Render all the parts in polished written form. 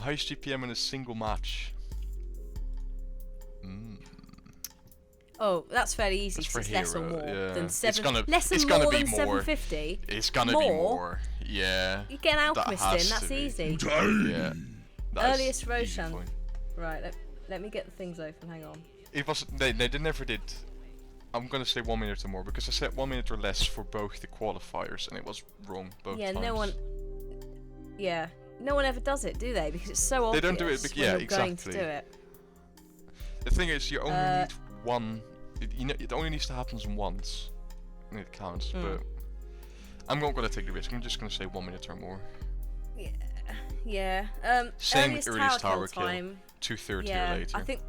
Highest GPM in a single match. Oh, that's fairly easy That's because for it's less or hero, more yeah. than It's 7. gonna- less and it's more gonna be than more. 750. It's gonna be more. Yeah. You get an That alchemist has in. That's to be. easy. Yeah. That is Earliest easy Roshan. point. Right. Let me get the things open. Hang on. It was they never did. I'm gonna say 1 minute or more because I said 1 minute or less for both the qualifiers and it was wrong both times. No one. Yeah. No one ever does it, do they? Because it's so obvious. They don't do it. When Yeah, you're exactly. going to do it. The thing is, you only need one. It only needs to happen once, and it counts. But I'm not gonna take the risk. I'm just gonna say 1 minute or more. Yeah. Same with earliest tower kill. time. 2:30 Yeah. or later. I think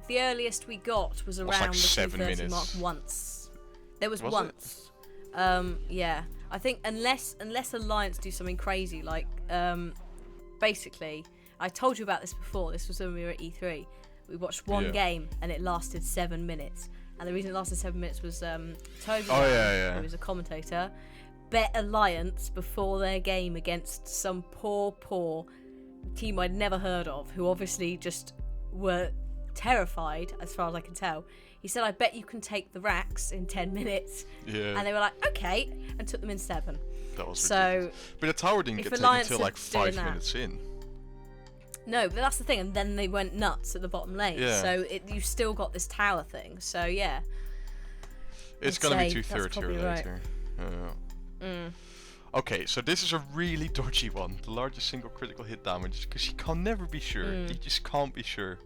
the earliest we got was around like the 7 2:30 minutes. mark once. There was Was once. Yeah. I think unless Alliance do something crazy, like basically, I told you about this before. This was when we were at E3. We watched one game and it lasted 7 minutes. And the reason it lasted 7 minutes was Toby, who was a commentator, bet Alliance before their game against some poor team I'd never heard of, who obviously just were terrified, as far as I can tell. He said, I bet you can take the racks in 10 minutes. Yeah. And they were like, okay, and took them in 7. That was so ridiculous. But the tower didn't if get taken Alliance until like had 5 doing minutes in. No, but that's the thing, and then they went nuts at the bottom lane. Yeah. So you've still got this tower thing. So yeah. It's I'd gonna be say 2:30 that's or probably right. later. Okay, so this is a really dodgy one. The largest single critical hit damage, because you can never be sure. You just can't be sure.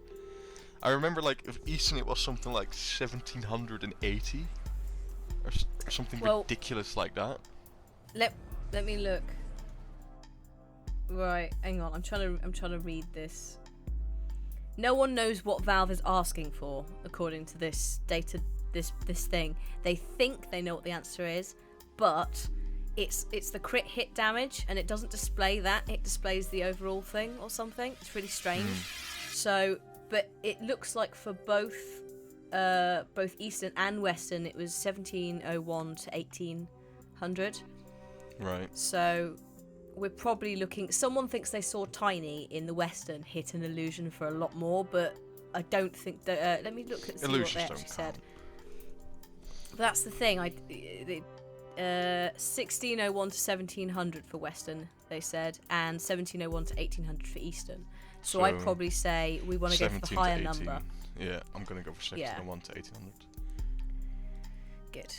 I remember, like, if Eastern it was something like 1780 or something ridiculous like that. Let me look. Right, hang on. I'm trying to read this. No one knows what Valve is asking for, according to this data. This thing. They think they know what the answer is, but it's the crit hit damage, and it doesn't display that. It displays the overall thing or something. It's really strange. So, but it looks like for both Eastern and Western, it was 1701 to 1800. Right. So we're probably looking. Someone thinks they saw Tiny in the Western hit an illusion for a lot more, but I don't think that. Let me look at see what they actually said. But that's the thing. 1601 to 1700 for Western, they said, and 1701 to 1800 for Eastern. So I'd probably say we want to go for the higher number. Yeah, I'm gonna go for 1701 to 1800. Good.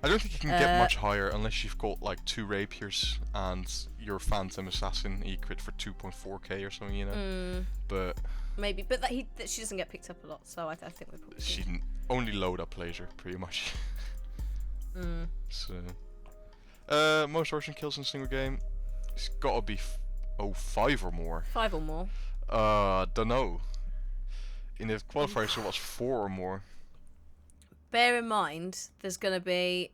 I don't think you can get much higher unless you've got like 2 rapiers and your Phantom Assassin E-crit for 2.4k or something, you know. But maybe, but she doesn't get picked up a lot, so I think we're probably. She only load up laser, pretty much. So, most Russian kills in a single game. It's gotta be 5 or more. 5 or more. Don't know. In the qualifiers, it was 4 or more. Bear in mind, there's going to be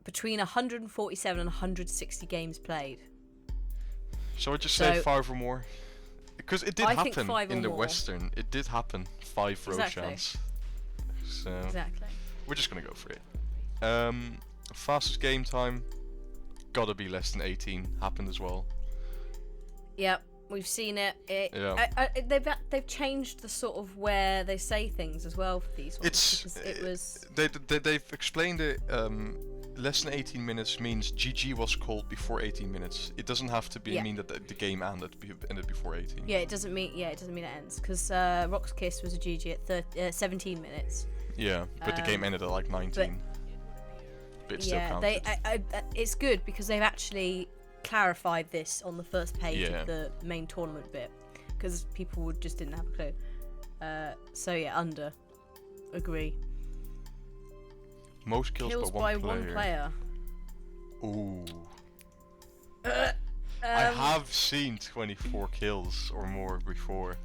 between 147 and 160 games played. So I just say 5 or more, because it did happen in the more. Western. It did happen 5 Exactly. Roshans. So Exactly. we're just gonna go for it. Fastest game time, gotta be less than 18. Happened as well. Yep, we've seen it. Yeah. They've changed the sort of where they say things as well for these ones. It was. They've explained it. Less than 18 minutes means GG was called before 18 minutes. It doesn't have to mean that the game ended before 18. Yeah, it doesn't mean it ends, because Rock's Kiss was a GG at 17 minutes. Yeah, but the game ended at like 19. But it still counted. It's good because they've actually clarified this on the first page of the main tournament bit, because people just didn't have a clue. So yeah, under. Agree. Most kills by one player. Ooh. I have seen 24 kills or more before.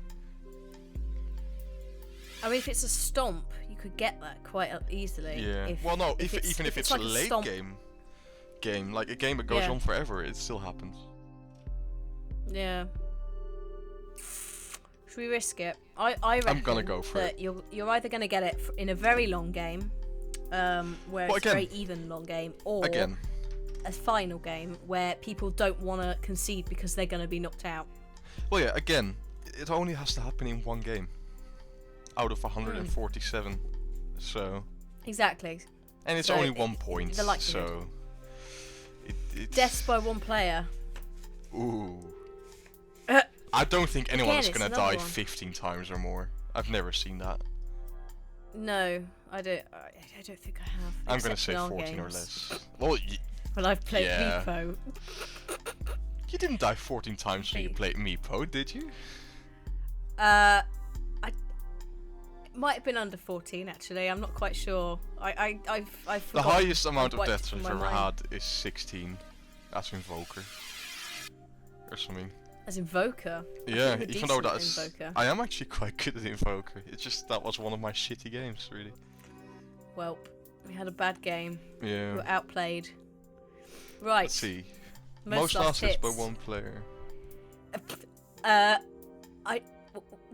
I mean, if it's a stomp, you could get that quite easily. Yeah. Even if it's a late game, like a game that goes on forever, it still happens. Yeah. Should we risk it? I reckon I'm gonna go for that it. You're either gonna get it in a very long game, where it's a very even long game, or a final game where people don't want to concede because they're gonna be knocked out. Well, yeah. Again, it only has to happen in one game out of 147. So. Exactly. And it's So only 1 point. the likelihood. So. It's. Deaths by one player. Ooh. I don't think anyone is it's gonna another die one. 15 times or more. I've never seen that. No, I don't. I don't think I have. I'm gonna except say in our 14 or games. less. Well, Well, I've played Yeah. Meepo. you didn't die 14 times when you played Meepo, did you? I it might have been under 14 actually. I'm not quite sure. I've The forgotten. highest amount I've of wiped it deaths from I've my ever mind. had is 16. That's Invoker. Or something. As Invoker. Yeah, you're even though decent at that's. Invoker. I am actually quite good at Invoker. It's just that was one of my shitty games, really. Well, we had a bad game. We Yeah. were outplayed. Right. Let's see. Most last hits by hits. one player.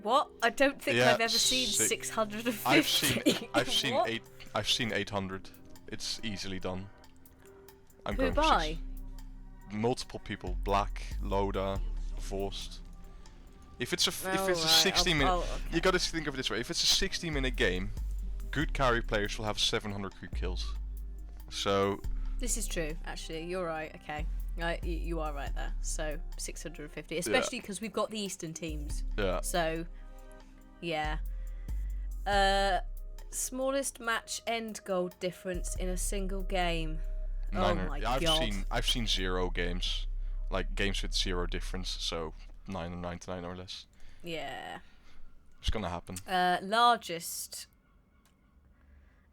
What? I don't think Yeah, I've ever seen 650. I've seen 800. It's easily done. I'm Who going for by? multiple people. Black, Loda, Vorst. If it's a Oh, if it's a right. 60-minute, okay. you got to think of it this way. If it's a 60-minute game, good carry players will have 700 creep kills. So This is true, actually. You're right. Okay. You are right there. So 650, especially because we've got the Eastern teams. yeah, So, yeah. Smallest match end goal difference in a single game. Oh my god. I've seen 0 games, like games with 0 difference. So 999 or less. Yeah. It's gonna happen. Largest.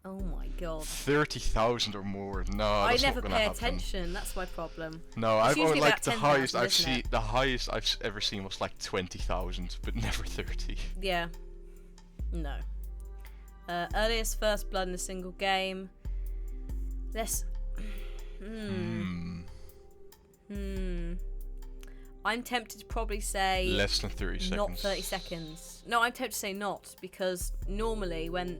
Oh my god. 30,000 or more. No, I that's never not gonna pay happen. attention. That's my problem. No, It's I've only usually like about the 10,000, highest I've isn't seen. it? The highest I've ever seen was like 20,000, but never 30. Yeah. No. Earliest first blood in a single game. Let's. I'm tempted to probably say Less than 30 seconds. not 30 seconds. No, I'm tempted to say not, because normally when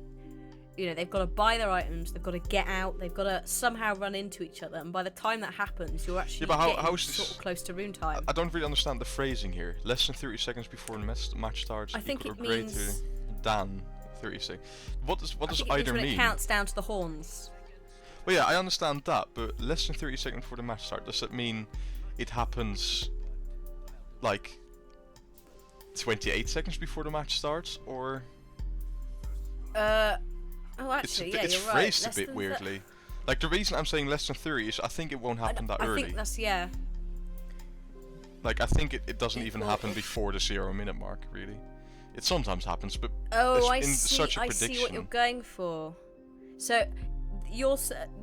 they've got to buy their items, they've got to get out, they've got to somehow run into each other, and by the time that happens, you're actually but getting how is sort this- of close to rune time. I don't really understand the phrasing here. Less than 30 seconds before the match starts. I think equal it or greater means- than 30 seconds. What does I think it means either when mean? it counts down to the horns. Well, yeah, I understand that, but less than 30 seconds before the match starts, does that mean it happens like 28 seconds before the match starts, or Oh, actually, it's yeah, it's you're right. phrased Less a bit than weirdly. Like the reason I'm saying less than 30 is I think it won't happen that I early. think that's yeah. Like I think it doesn't even Equal- happen before the 0-minute mark, really. It sometimes happens, but Oh, I in see. such a I see what you're prediction. going for. So,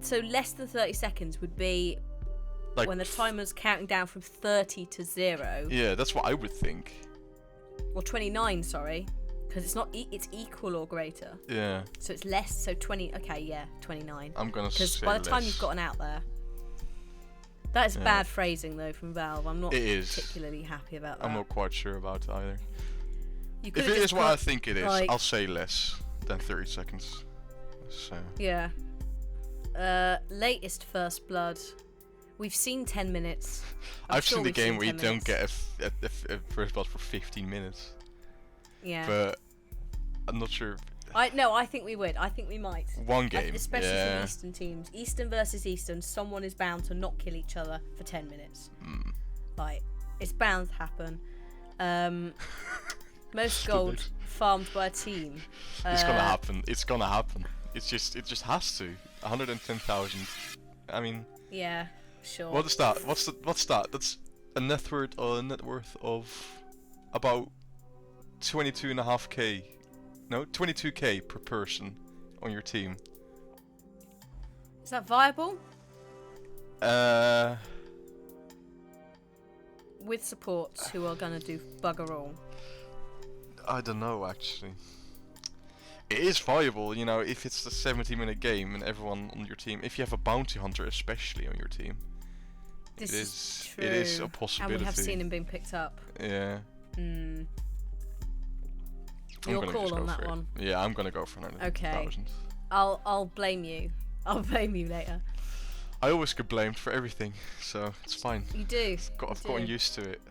so less than 30 seconds would be like when the timer's counting down from 30 to 0. yeah, that's what I would think. Or 29, sorry, because it's not. It's equal or greater. Yeah, So it's less. So 20. Okay, yeah, 29. I'm gonna Because say by the time less. you've gotten out there, that is Yeah. bad phrasing though from Valve. I'm not It is. particularly happy about that. I'm not quite sure about it either. You If could've it just is what I put, think it is, like- I'll say less than 30 seconds. So Yeah. Latest first blood. We've seen 10 minutes. I've sure seen the we've game seen where you 10 don't minutes. get a first blood for 15 minutes, Yeah. but I'm not sure. I think we would. I think we might. One game, Especially yeah. from Eastern teams. Eastern versus Eastern, someone is bound to not kill each other for 10 minutes. Like, it's bound to happen. Most gold farmed by a team. It's gonna happen. It's gonna happen. It just has to. 110,000. I mean, Yeah, sure. what is that? What's that? That's a net worth of about 22.5k. No, 22k per person on your team. Is that viable? With supports who are gonna do bugger all. I don't know actually. It is viable, if it's the 70-minute game and everyone on your team. If you have a bounty hunter, especially on your team, This it is is. true. It is a possibility. And we have seen him being picked up. Yeah. Hmm. I'm Your gonna call just go on that for it. one. Yeah, I'm gonna go for 100,000. I'll blame you. I'll blame you later. I always get blamed for everything, so it's fine. You do. I've gotten used to it.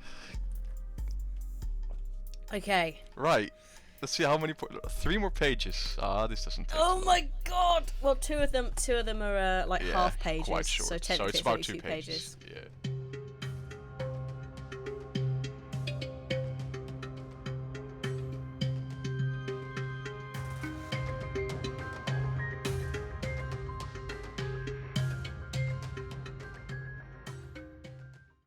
Okay. Right. Let's see how many. 3 more pages. Ah, this doesn't take. Oh my god! Well, two of them are like half pages, quite short. so technically it's about it's 2 only 2 pages. Yeah.